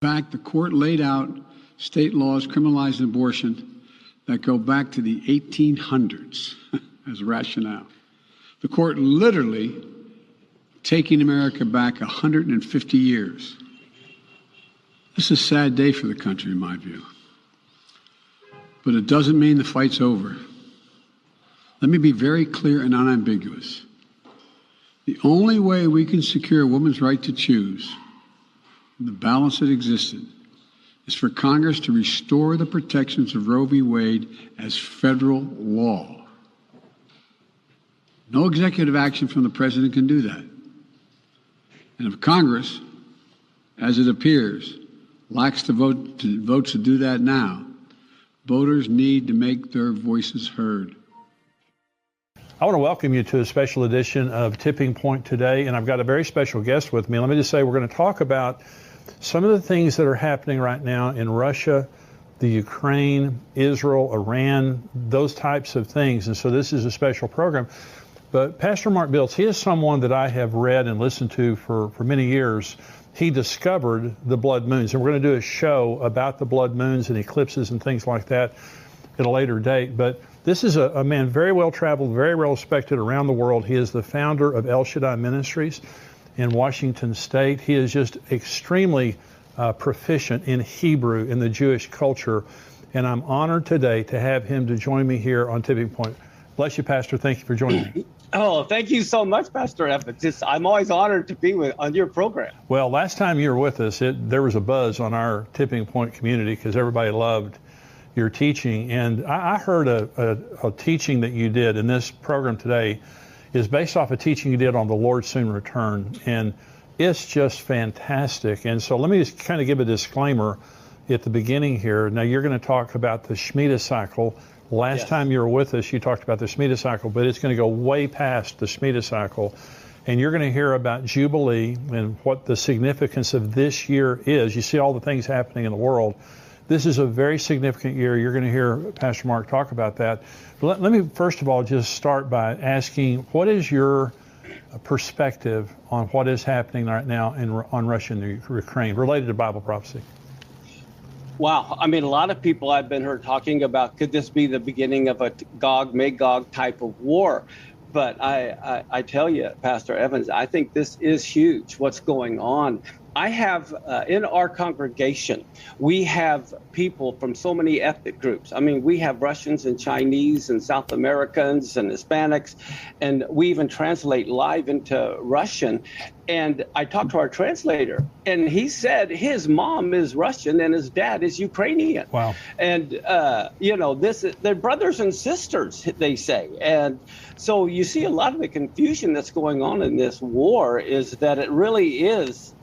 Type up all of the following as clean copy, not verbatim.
In fact, the court laid out state laws criminalizing abortion that go back to the 1800s as rationale. The court literally taking America back 150 years. This is a sad day for the country, in my view. But it doesn't mean the fight's over. Let me be very clear and unambiguous. The only way we can secure a woman's right to choose, the balance that existed, is for Congress to restore the protections of Roe v. Wade as federal law. No executive action from the president can do that. And if Congress, as it appears, lacks the votes to do that now, voters need to make their voices heard. I want to welcome you to a special edition of Tipping Point today, and I've got a very special guest with me. Let me just say we're going to talk about some of the things that are happening right now in Russia, the Ukraine, Israel, Iran, those types of things. And so this is a special program. But Pastor Mark Biltz, he is someone that I have read and listened to for many years. He discovered the blood moons, and we're going to do a show about the blood moons and eclipses and things like that at a later date. But this is a man very well traveled, very well respected around the world. He is the founder of El Shaddai Ministries in Washington State. He is just extremely proficient in Hebrew, in the Jewish culture. And I'm honored today to have him to join me here on Tipping Point. Bless you, Pastor. Thank you for joining me. Oh, thank you so much, Pastor Evans. I'm always honored to be on your program. Well, last time you were with us, there was a buzz on our Tipping Point community because everybody loved your teaching. And I heard a teaching that you did in this program today is based off a teaching you did on the Lord soon return. And it's just fantastic. And so let me just kind of give a disclaimer at the beginning here. Now, you're going to talk about the Shemitah cycle. Last time you were with us, you talked about the Shemitah cycle, but it's going to go way past the Shemitah cycle. And you're going to hear about Jubilee and what the significance of this year is. You see all the things happening in the world. This is a very significant year. You're going to hear Pastor Mark talk about that. But let me, first of all, just start by asking, what is your perspective on what is happening right now on Russia and Ukraine related to Bible prophecy? Wow. I mean, a lot of people I've been heard talking about, could this be the beginning of a Gog-Magog type of war? But I tell you, Pastor Evans, I think this is huge, what's going on. I have, in our congregation, we have people from so many ethnic groups. I mean, we have Russians and Chinese and South Americans and Hispanics, and we even translate live into Russian. And I talked to our translator, and he said his mom is Russian and his dad is Ukrainian. Wow. And, they're brothers and sisters, they say. And so you see a lot of the confusion that's going on in this war is that it really is,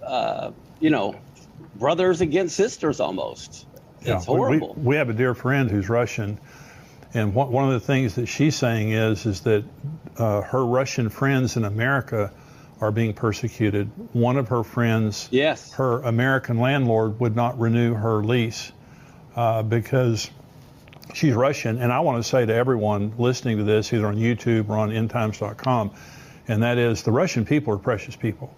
brothers against sisters almost. It's horrible. We have a dear friend who's Russian, and one of the things that she's saying is that her Russian friends in America are being persecuted. One of her friends, her American landlord, would not renew her lease because she's Russian. And I want to say to everyone listening to this, either on YouTube or on endtimes.com, and that is the Russian people are precious people.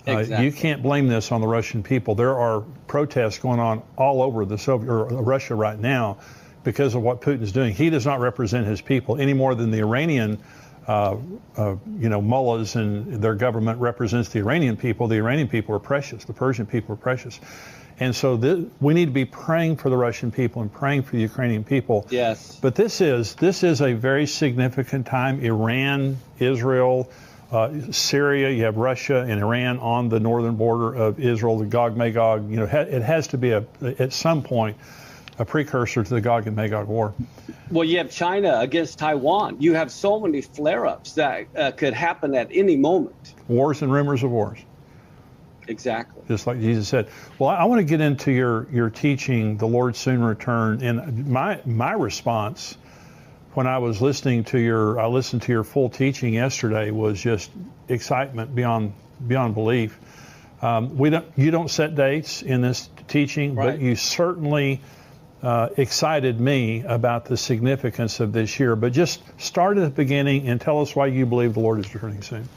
Exactly. You can't blame this on the Russian people. There are protests going on all over Russia right now because of what Putin's doing. He does not represent his people any more than the Iranian mullahs and their government represents the Iranian people. The Iranian people are precious. The Persian people are precious. And so we need to be praying for the Russian people and praying for the Ukrainian people. Yes. But this is a very significant time. Iran, Israel, Syria, you have Russia and Iran on the northern border of Israel, the Gog-Magog. It has to be at some point a precursor to the Gog and Magog war. Well, you have China against Taiwan. You have so many flare-ups that could happen at any moment. Wars and rumors of wars. Exactly. Just like Jesus said. Well, I want to get into your teaching, the Lord soon return, and my response when I was listening to your full teaching yesterday was just excitement beyond belief. You don't set dates in this teaching, right, but you certainly excited me about the significance of this year. But just start at the beginning and tell us why you believe the Lord is returning soon.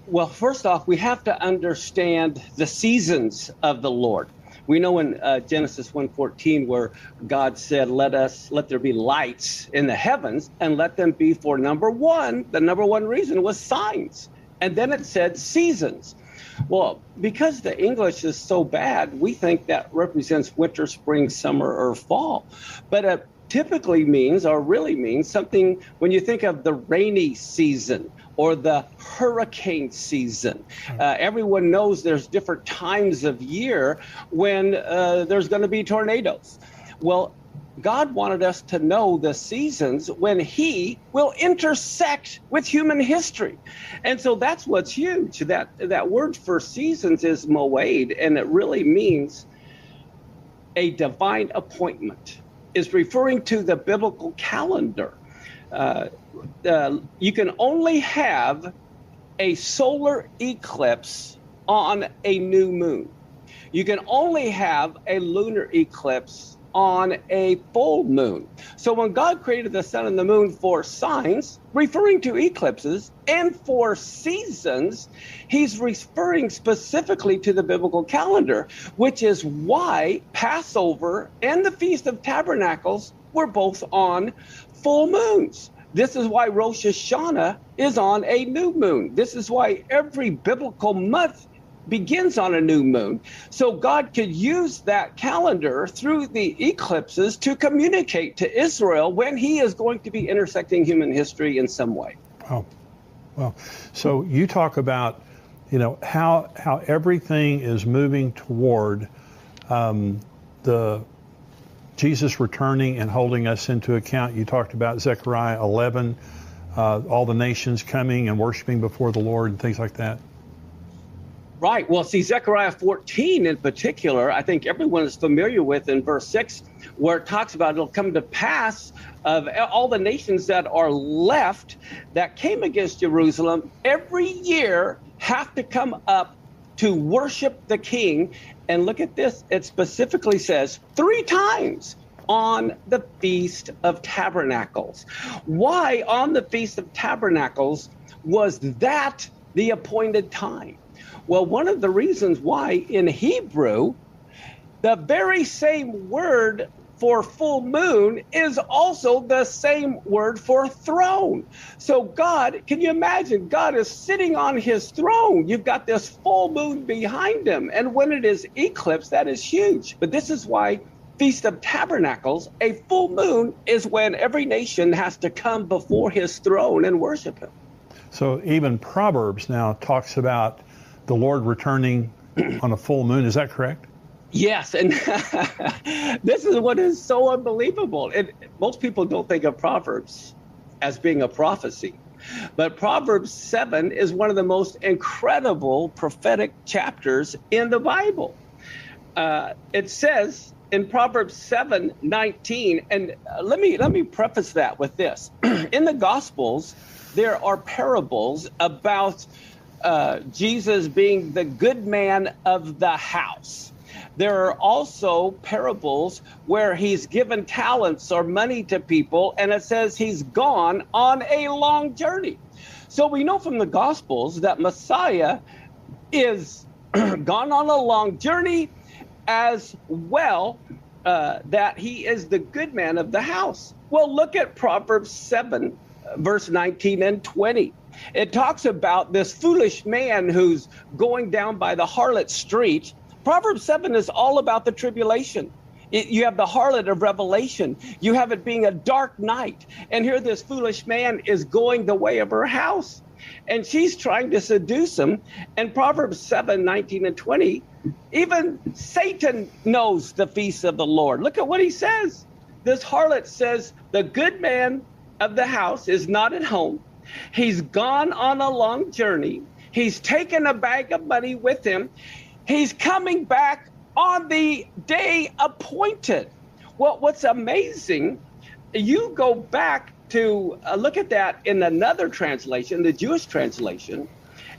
Well, first off, we have to understand the seasons of the Lord. We know in Genesis 1:14 where God said, let there be lights in the heavens, and let them be for number one. The number one reason was signs. And then it said seasons. Well, because the English is so bad, we think that represents winter, spring, summer, or fall. But it typically means, or really means, something when you think of the rainy season or the hurricane season. Everyone knows there's different times of year when there's going to be tornadoes. Well, God wanted us to know the seasons when he will intersect with human history. And so that's what's huge. That word for seasons is moed, and it really means a divine appointment. Is referring to the biblical calendar. You can only have a solar eclipse on a new moon. You can only have a lunar eclipse on a full moon. So when God created the sun and the moon for signs, referring to eclipses, and for seasons, he's referring specifically to the biblical calendar, which is why Passover and the Feast of Tabernacles were both on full moons. This is why Rosh Hashanah is on a new moon. This is why every biblical month begins on a new moon. So God could use that calendar through the eclipses to communicate to Israel when he is going to be intersecting human history in some way. Oh, well, so you talk about, how everything is moving toward the Jesus returning and holding us into account. You talked about Zechariah 11, all the nations coming and worshiping before the Lord and things like that. Right. Well, see, Zechariah 14 in particular, I think everyone is familiar with in verse 6, where it talks about it'll come to pass of all the nations that are left that came against Jerusalem every year have to come up to worship the king. And look at this. It specifically says 3 times on the Feast of Tabernacles. Why on the Feast of Tabernacles was that the appointed time? Well, one of the reasons why in Hebrew, the very same word for full moon is also the same word for throne. So God, can you imagine? God is sitting on his throne. You've got this full moon behind him. And when it is eclipsed, that is huge. But this is why Feast of Tabernacles, a full moon, is when every nation has to come before his throne and worship him. So even Proverbs now talks about the Lord returning on a full moon. Is that correct? Yes, and this is what is so unbelievable. Most people don't think of Proverbs as being a prophecy, but Proverbs 7 is one of the most incredible prophetic chapters in the Bible. It says in Proverbs 7:19, and let me preface that with this. In the Gospels, there are parables about Jesus being the good man of the house. There are also parables where he's given talents or money to people, and it says he's gone on a long journey. So we know from the Gospels that Messiah is gone on a long journey, as well that he is the good man of the house. Well, look at Proverbs 7, verse 19 and 20. It talks about this foolish man who's going down by the harlot street. Proverbs 7 is all about the tribulation. You have the harlot of Revelation. You have it being a dark night. And here this foolish man is going the way of her house. And she's trying to seduce him. And Proverbs 7, 19 and 20, even Satan knows the feasts of the Lord. Look at what he says. This harlot says, the good man of the house is not at home. He's gone on a long journey. He's taken a bag of money with him. He's coming back on the day appointed. Well, what's amazing, you go back to look at that in another translation, the Jewish translation.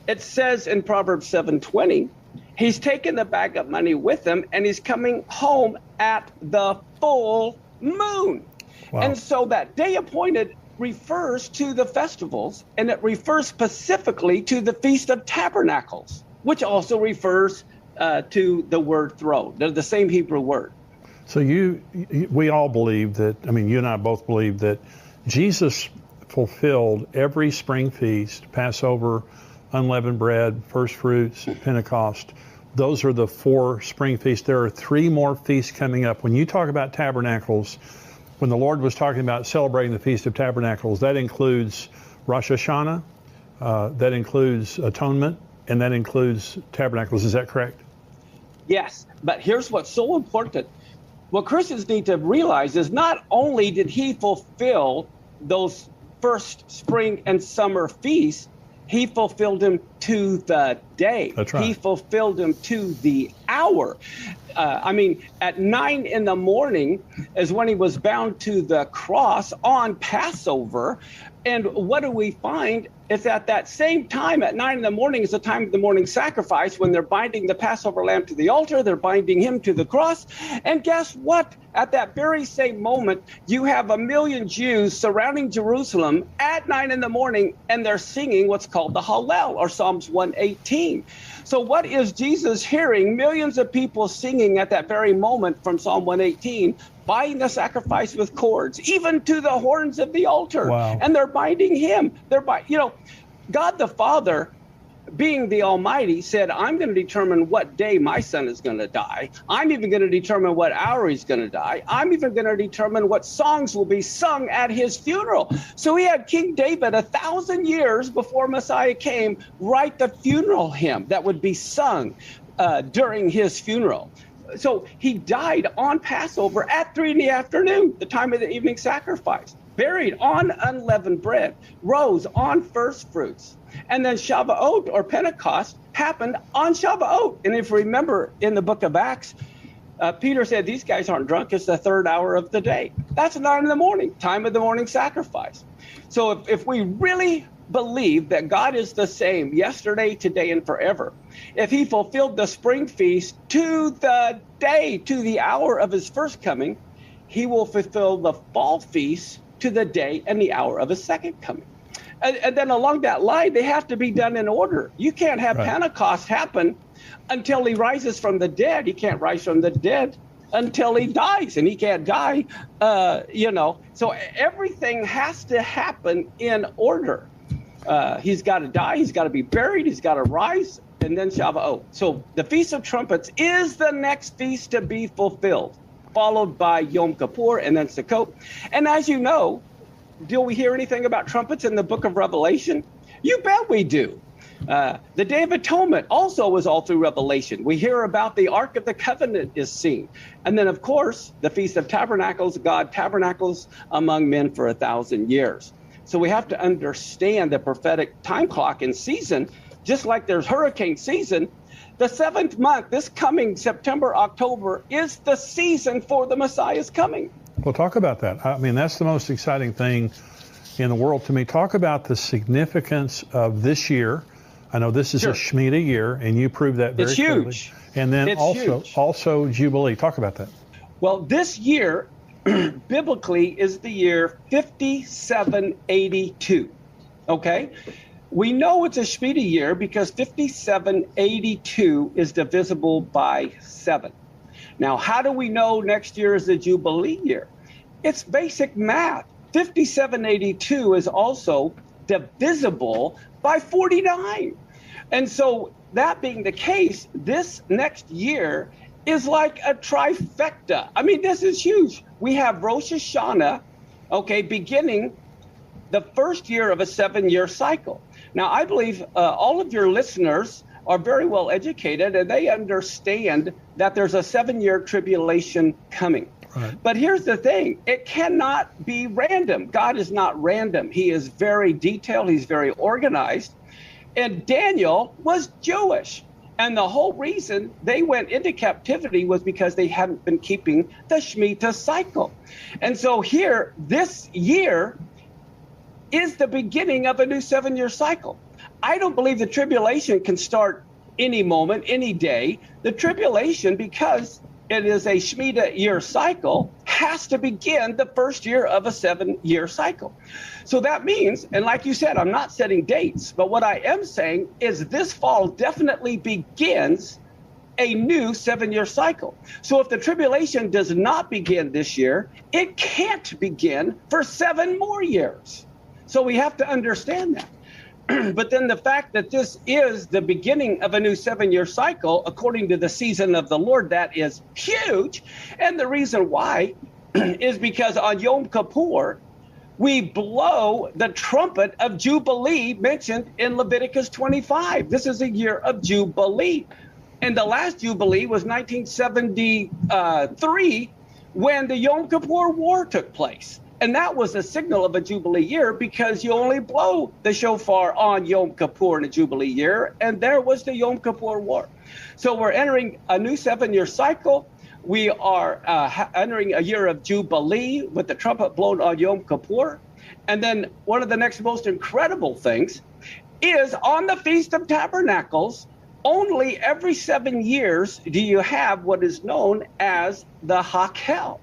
It says in Proverbs 7:20, he's taken the bag of money with him and he's coming home at the full moon. Wow. And so that day appointed refers to the festivals, and it refers specifically to the Feast of Tabernacles, which also refers to the word throw. They're the same Hebrew word. So we all believe that, I mean, you and I both believe that Jesus fulfilled every spring feast, Passover, unleavened bread, first fruits, Pentecost. Those are the 4 spring feasts. There are 3 more feasts coming up. When you talk about tabernacles, when the Lord was talking about celebrating the Feast of Tabernacles, that includes Rosh Hashanah, that includes Atonement, and that includes Tabernacles. Is that correct? Yes, but here's what's so important. What Christians need to realize is not only did he fulfill those first spring and summer feasts, he fulfilled them to the day. That's right. He fulfilled them to the hour. At 9 in the morning is when he was bound to the cross on Passover. And what do we find? It's at that same time, at 9 in the morning, is the time of the morning sacrifice, when they're binding the Passover lamb to the altar, they're binding him to the cross. And guess what? At that very same moment, you have 1 million Jews surrounding Jerusalem at 9 in the morning, and they're singing what's called the Hallel, or Psalms 118. So what is Jesus hearing? Millions of people singing at that very moment from Psalm 118, binding the sacrifice with cords, even to the horns of the altar. Wow. And they're binding him. God the Father, being the Almighty, said, I'm going to determine what day my son is going to die. I'm even going to determine what hour he's going to die. I'm even going to determine what songs will be sung at his funeral. So he had King David 1,000 years before Messiah came write the funeral hymn that would be sung during his funeral. So he died on Passover at 3 in the afternoon, the time of the evening sacrifice, buried on unleavened bread, rose on first fruits. And then Shavuot, or Pentecost, happened on Shavuot. And if you remember in the book of Acts, Peter said, these guys aren't drunk. It's the 3rd hour of the day. That's 9 in the morning, time of the morning sacrifice. So if we really believe that God is the same yesterday, today, and forever, if he fulfilled the spring feast to the day, to the hour of his first coming, he will fulfill the fall feast to the day and the hour of his second coming. And then along that line, they have to be done in order. You can't have Pentecost happen until he rises from the dead. He can't rise from the dead until he dies, and he can't die, So everything has to happen in order. He's got to die, he's got to be buried, he's got to rise, and then Shavuot. So the Feast of Trumpets is the next feast to be fulfilled, followed by Yom Kippur and then Sukkot. And as you know, do we hear anything about trumpets in the book of Revelation? You bet we do. The Day of Atonement also was all through Revelation. We hear about the Ark of the Covenant is seen. And then, of course, the Feast of Tabernacles, God tabernacles among men for 1,000 years. So we have to understand the prophetic time clock and season, just like there's hurricane season. The 7th month, this coming September, October, is the season for the Messiah's coming. Well, talk about that. I mean, that's the most exciting thing in the world to me. Talk about the significance of this year. I know this is a Shemitah year, and you proved that very clearly. It's huge. And then It's also Jubilee. Talk about that. Well, this year, biblically, is the year 5782. Okay? We know it's a Shemitah year because 5782 is divisible by 7. Now, how do we know next year is the Jubilee year? It's basic math. 5782 is also divisible by 49. And so that being the case, this next year is like a trifecta. I mean, this is huge. We have Rosh Hashanah, beginning the first year of a 7-year cycle. Now, I believe all of your listeners are very well educated, and they understand that there's a 7-year tribulation coming. Right. But here's the thing. It cannot be random. God is not random. He is very detailed. He's very organized. And Daniel was Jewish. And the whole reason they went into captivity was because they hadn't been keeping the Shemitah cycle. And so here, this year is the beginning of a new 7-year cycle. I don't believe the tribulation can start any moment, any day. The tribulation, because it is a Shemitah year cycle, has to begin the first year of a 7-year cycle. So that means, and like you said, I'm not setting dates, but what I am saying is this fall definitely begins a new 7-year cycle. So if the tribulation does not begin this year, it can't begin for 7 more years. So we have to understand that. But then the fact that this is the beginning of a new 7-year cycle, according to the season of the Lord, that is huge. And the reason why is because on Yom Kippur, we blow the trumpet of Jubilee mentioned in Leviticus 25. This is a year of Jubilee. And the last Jubilee was 1973 when the Yom Kippur War took place. And that was a signal of a Jubilee year because you only blow the shofar on Yom Kippur in a Jubilee year. And there was the Yom Kippur War. So we're entering a new 7-year cycle. We are entering a year of Jubilee with the trumpet blown on Yom Kippur. And then one of the next most incredible things is on the Feast of Tabernacles, only every 7 years do you have what is known as the Hakel.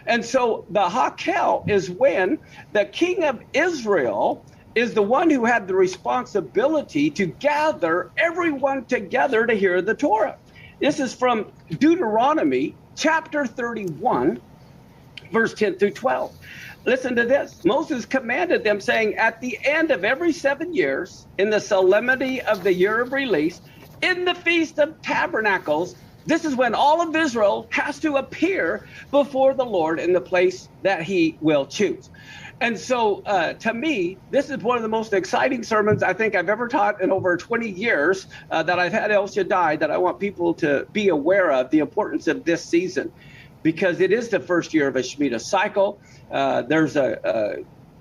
And so the Hakel is when the king of Israel is the one who had the responsibility to gather everyone together to hear the Torah. This is from Deuteronomy chapter 31, verse 10 through 12. Listen to this. Moses commanded them, saying, at the end of every 7 years, in the solemnity of the year of release, in the Feast of Tabernacles, this is when all of Israel has to appear before the Lord in the place that he will choose. And so to me, this is one of the most exciting sermons I think I've ever taught in over 20 years that I've had El Shaddai, that I want people to be aware of the importance of this season, because it is the first year of a Shemitah cycle.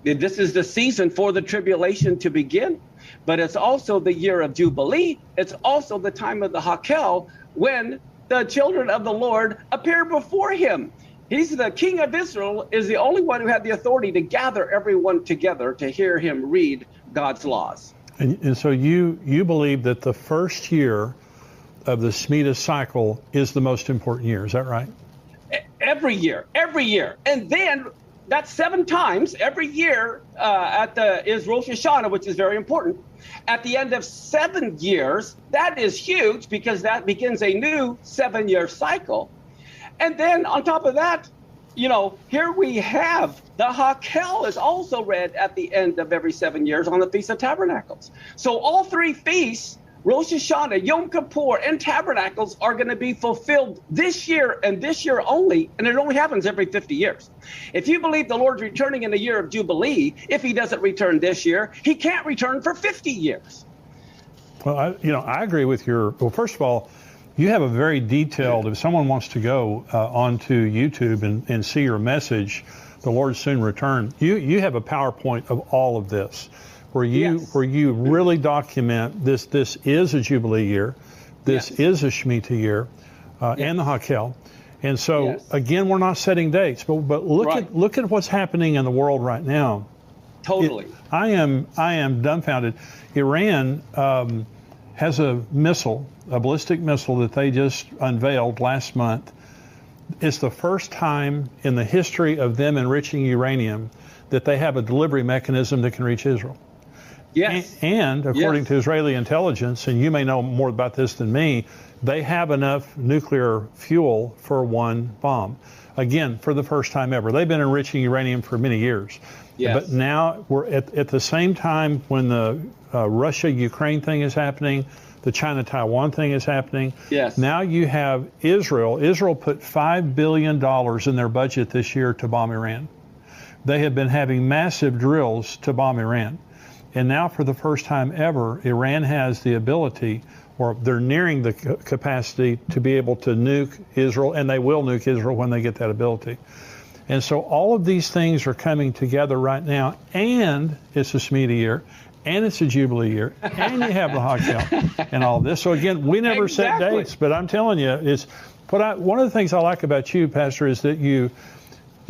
This is the season for the tribulation to begin, but it's also the year of Jubilee. It's also the time of the Hakel when the children of the Lord appear before him. He's the king of Israel, is the only one who had the authority to gather everyone together to hear him read God's laws. And so you believe that the first year of the Shemitah cycle is the most important year. Is that right? Every year. And then that's 7 times every year is Rosh Hashanah, which is very important. At the end of 7 years, that is huge because that begins a new 7-year cycle. And then on top of that, here we have the Hakel is also read at the end of every 7 years on the Feast of Tabernacles. So all 3 feasts, Rosh Hashanah, Yom Kippur, and Tabernacles, are going to be fulfilled this year and this year only, and it only happens every 50 years. If you believe the Lord's returning in the year of Jubilee, if he doesn't return this year, he can't return for 50 years. Well, I agree with well, first of all, you have a very detailed, if someone wants to go onto YouTube and see your message, the Lord's soon return, you have a PowerPoint of all of this. Where you really document this is a Jubilee year, this is a Shemitah year, and the Hakel. And so, again, we're not setting dates, but look at what's happening in the world right now. Totally. I am dumbfounded. Iran has a ballistic missile that they just unveiled last month. It's the first time in the history of them enriching uranium that they have a delivery mechanism that can reach Israel. Yes. And according to Israeli intelligence, and you may know more about this than me, they have enough nuclear fuel for 1 bomb. Again, for the first time ever. They've been enriching uranium for many years. Yes. But now we're at the same time when the Russia-Ukraine thing is happening, the China-Taiwan thing is happening. Yes. Now you have Israel. Israel put $5 billion in their budget this year to bomb Iran. They have been having massive drills to bomb Iran. And now for the first time ever, Iran has the ability, or they're nearing the capacity to be able to nuke Israel, and they will nuke Israel when they get that ability. And so all of these things are coming together right now, and it's a Shemitah year, and it's a Jubilee year, and you have the Hakel and all of this. So again, we never set dates, but I'm telling you, one of the things I like about you, Pastor, is that you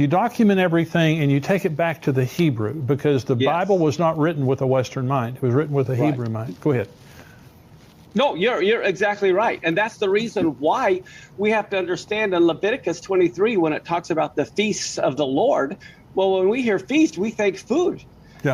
document everything and you take it back to the Hebrew, because the Bible was not written with a Western mind. It was written with a Hebrew mind. Go ahead. No, you're exactly right. And that's the reason why we have to understand in Leviticus 23, when it talks about the feasts of the Lord, well, when we hear feast, we think food.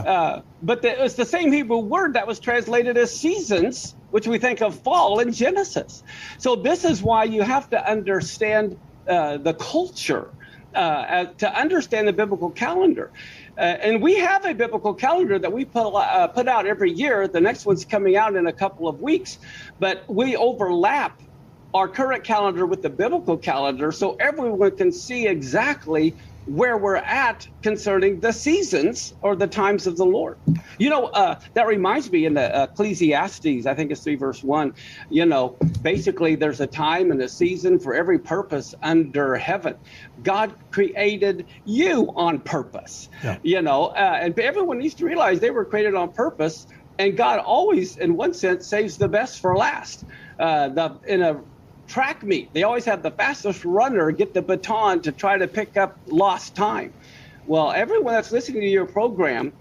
But it's the same Hebrew word that was translated as seasons, which we think of fall in Genesis. So this is why you have to understand the culture to understand the biblical calendar. And we have a biblical calendar that we put out every year. The next one's coming out in a couple of weeks, but we overlap our current calendar with the biblical calendar so everyone can see exactly where we're at concerning the seasons or the times of the Lord. That reminds me in the Ecclesiastes, I think it's 3 verse 1, basically there's a time and a season for every purpose under heaven. God created you on purpose, and everyone needs to realize they were created on purpose, and God always, in one sense, saves the best for last. In a track meet, they always have the fastest runner get the baton to try to pick up lost time. Well, everyone that's listening to your program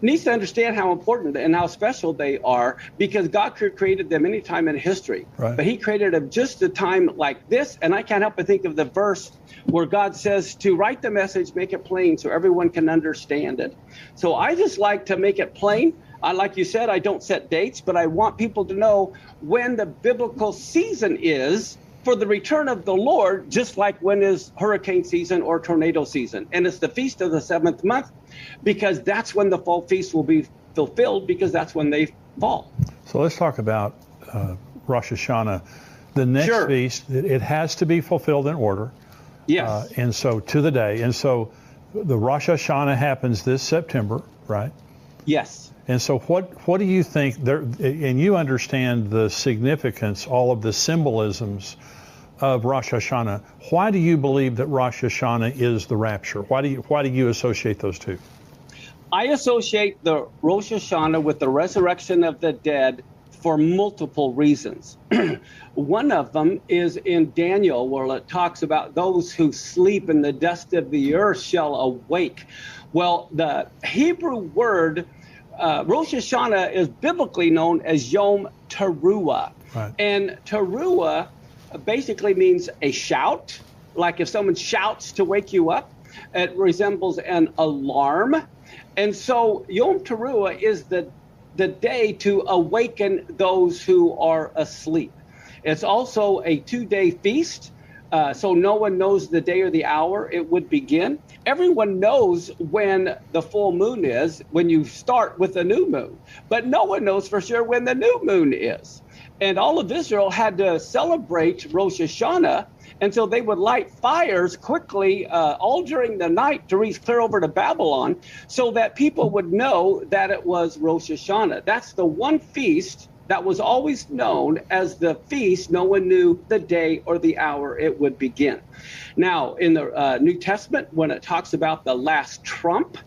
needs to understand how important and how special they are, because God created them any time in history. Right. But he created them just a time like this. And I can't help but think of the verse where God says to write the message, make it plain so everyone can understand it. So I just like to make it plain. Like you said, I don't set dates, but I want people to know when the biblical season is for the return of the Lord, just like when is hurricane season or tornado season. And it's the feast of the 7th month, because that's when the fall feast will be fulfilled, because that's when they fall. So let's talk about Rosh Hashanah. The next feast, it has to be fulfilled in order. Yes. And so to the day. And so the Rosh Hashanah happens this September, right? Yes. And so what do you think there, and you understand the significance, all of the symbolisms of Rosh Hashanah. Why do you believe that Rosh Hashanah is the rapture? Why do you associate those two? I associate the Rosh Hashanah with the resurrection of the dead for multiple reasons. One of them is in Daniel, where it talks about those who sleep in the dust of the earth shall awake. Well, the Hebrew word Rosh Hashanah is biblically known as Yom Teruah. Right. And Teruah basically means a shout, like if someone shouts to wake you up. It resembles an alarm. And so Yom Teruah is the day to awaken those who are asleep. It's also a 2-day feast. So no one knows the day or the hour it would begin. Everyone knows when the full moon is, when you start with the new moon, but no one knows for sure when the new moon is. And all of Israel had to celebrate Rosh Hashanah, and so they would light fires quickly all during the night to reach clear over to Babylon, so that people would know that it was Rosh Hashanah. That's the one feast that was always known as the feast. No one knew the day or the hour it would begin. Now, in the New Testament, when it talks about the last trump,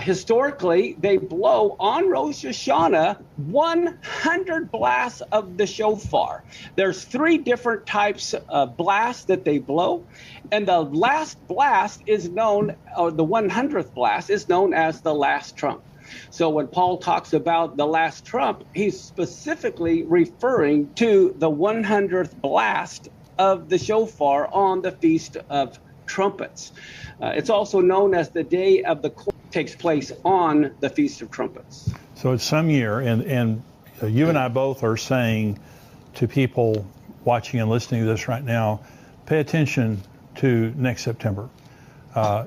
historically, they blow on Rosh Hashanah 100 blasts of the shofar. There's 3 different types of blasts that they blow, and the last blast is known, or the 100th blast is known as the last trump. So when Paul talks about the last trump, he's specifically referring to the 100th blast of the shofar on the Feast of Trumpets. It's also known as the Day of the Court, takes place on the Feast of Trumpets. So it's some year, and you and I both are saying to people watching and listening to this right now, pay attention to next September.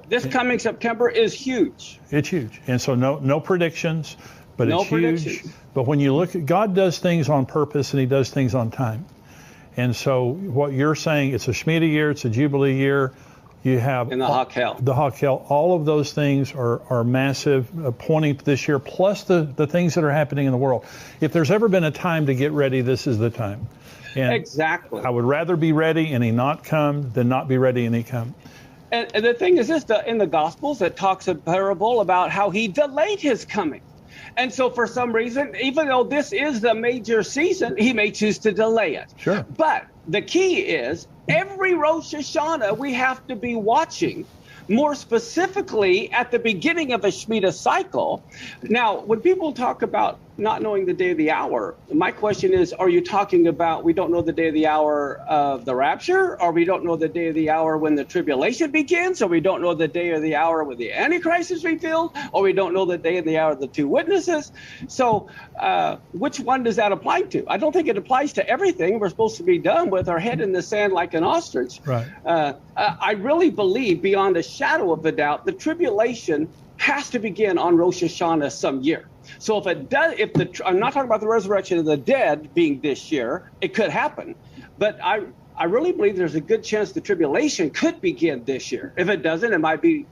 This coming September is huge. It's huge. And so no predictions, but no it's huge. But when you look at, God does things on purpose and he does things on time. And so what you're saying, it's a Shemitah year, it's a Jubilee year. You have in the Hakel. The Hakel. All of those things are massive, pointing to this year, plus the things that are happening in the world. If there's ever been a time to get ready, this is the time. And exactly. I would rather be ready and he not come than not be ready and he come. And the thing is this, in the Gospels, it talks a parable about how he delayed his coming. And so for some reason, even though this is the major season, he may choose to delay it. Sure. But the key is every Rosh Hashanah, we have to be watching, more specifically at the beginning of a Shemitah cycle. Now, when people talk about not knowing the day of the hour, my question is, are you talking about we don't know the day of the hour of the rapture, or we don't know the day of the hour when the tribulation begins, or we don't know the day of the hour when the Antichrist is revealed, or we don't know the day and the hour of the two witnesses? So which one does that apply to? I don't think it applies to everything. We're supposed to be done with our head in the sand like an ostrich. Right. I really believe beyond a shadow of a doubt, the tribulation has to begin on Rosh Hashanah some year. So if it does, I'm not talking about the resurrection of the dead being this year, it could happen. But I really believe there's a good chance the tribulation could begin this year. If it doesn't, it might be,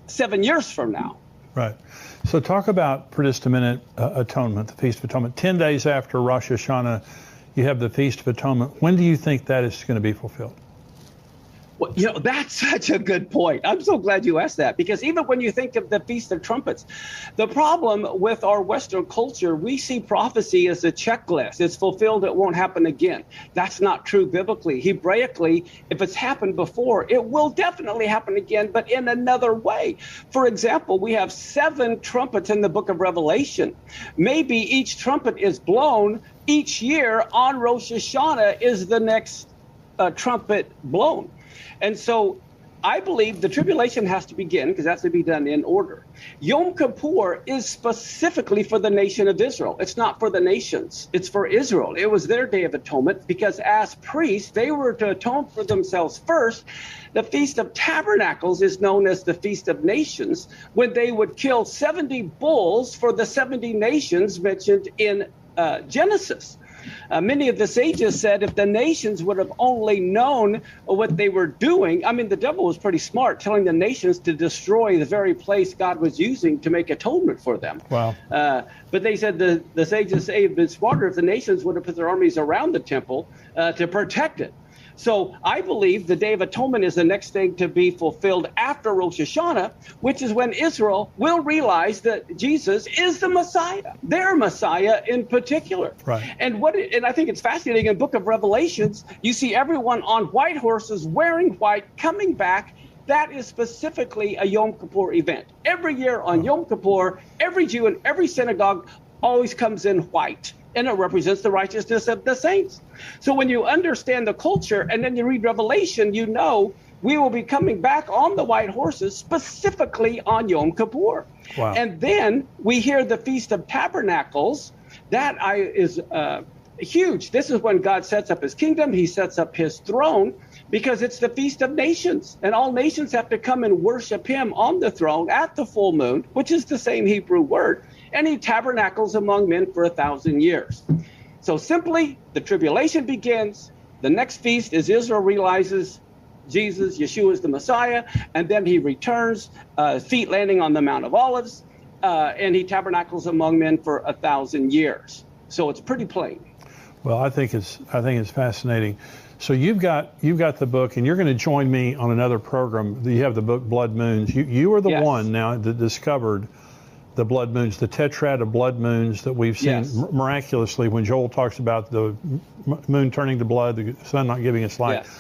7 years from now. Right. So talk about, for just a minute, atonement, the Feast of Atonement. 10 days after Rosh Hashanah, you have the Feast of Atonement. When do you think that is going to be fulfilled? Well, that's such a good point. I'm so glad you asked that, because even when you think of the Feast of Trumpets, the problem with our Western culture, we see prophecy as a checklist. It's fulfilled, it won't happen again. That's not true biblically. Hebraically, if it's happened before, it will definitely happen again, but in another way. For example, we have 7 trumpets in the book of Revelation. Maybe each trumpet is blown each year on Rosh Hashanah is the next trumpet blown. And so I believe the tribulation has to begin, because that's to be done in order. Yom Kippur is specifically for the nation of Israel. It's not for the nations. It's for Israel. It was their day of atonement, because as priests, they were to atone for themselves first. The Feast of Tabernacles is known as the Feast of Nations, when they would kill 70 bulls for the 70 nations mentioned in Genesis. Many of the sages said if the nations would have only known what they were doing, the devil was pretty smart, telling the nations to destroy the very place God was using to make atonement for them. Wow. But they said the sages say it would have been smarter if the nations would have put their armies around the temple to protect it. So I believe the Day of Atonement is the next thing to be fulfilled after Rosh Hashanah, which is when Israel will realize that Jesus is the Messiah, their Messiah in particular. Right. And I think it's fascinating, in the book of Revelations, you see everyone on white horses wearing white coming back. That is specifically a Yom Kippur event. Every year on Yom Kippur, every Jew in every synagogue always comes in white, and it represents the righteousness of the saints. So when you understand the culture and then you read Revelation, you know we will be coming back on the white horses specifically on Yom Kippur. Wow. And then we hear the Feast of Tabernacles. That is huge. This is when God sets up his kingdom. He sets up his throne, because it's the Feast of Nations, and all nations have to come and worship him on the throne at the full moon, which is the same Hebrew word, and he tabernacles among men for 1,000 years. So simply, the tribulation begins. The next feast is Israel realizes Jesus, Yeshua is the Messiah, and then he returns, feet landing on the Mount of Olives, and he tabernacles among men for 1,000 years. So it's pretty plain. Well, I think it's fascinating. So you've got the book, and you're going to join me on another program. You have the book Blood Moons. You are the Yes. one now that discovered the blood moons, the tetrad of blood moons that we've seen miraculously when Joel talks about the moon turning to blood, the sun not giving its light. Yes.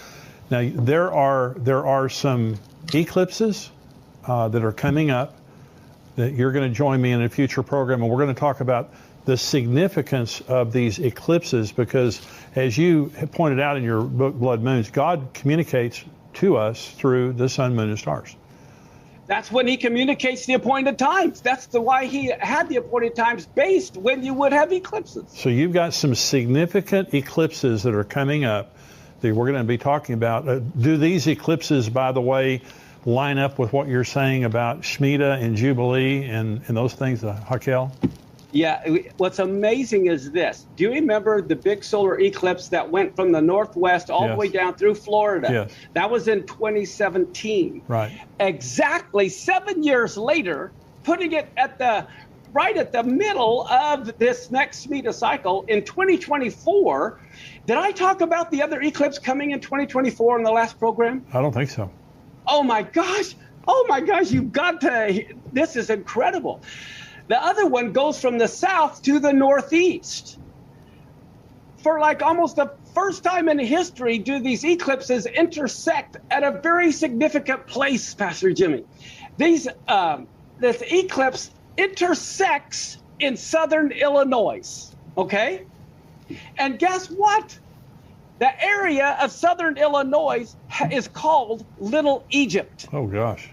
Now there are some eclipses that are coming up that you're going to join me in a future program, and we're going to talk about the significance of these eclipses, because as you have pointed out in your book Blood Moons, God communicates to us through the sun, moon, and stars. That's when he communicates the appointed times. That's why he had the appointed times based when you would have eclipses. So you've got some significant eclipses that are coming up that we're going to be talking about. Do these eclipses, by the way, line up with what you're saying about Shemitah and Jubilee and those things, Hakel? Yeah, what's amazing is this. Do you remember the big solar eclipse that went from the northwest all the way down through Florida? Yes. That was in 2017. Right. Exactly 7 years later, putting it right at the middle of this next Shemitah cycle in 2024. Did I talk about the other eclipse coming in 2024 in the last program? I don't think so. Oh my gosh, you've got to, this is incredible. The other one goes from the south to the northeast. For like almost the first time in history do these eclipses intersect at a very significant place, Pastor Jimmy. This eclipse intersects in southern Illinois, okay? And guess what? The area of southern Illinois is called Little Egypt. Oh, gosh.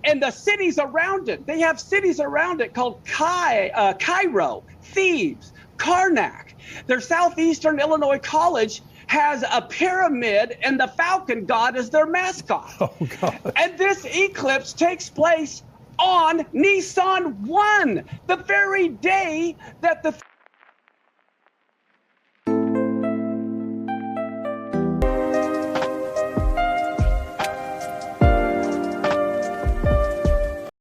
And the cities around it, they have cities around it called Cairo, Thebes, Karnak. Their Southeastern Illinois College has a pyramid and the falcon god as their mascot. Oh, God. And this eclipse takes place on Nisan 1, the very day that the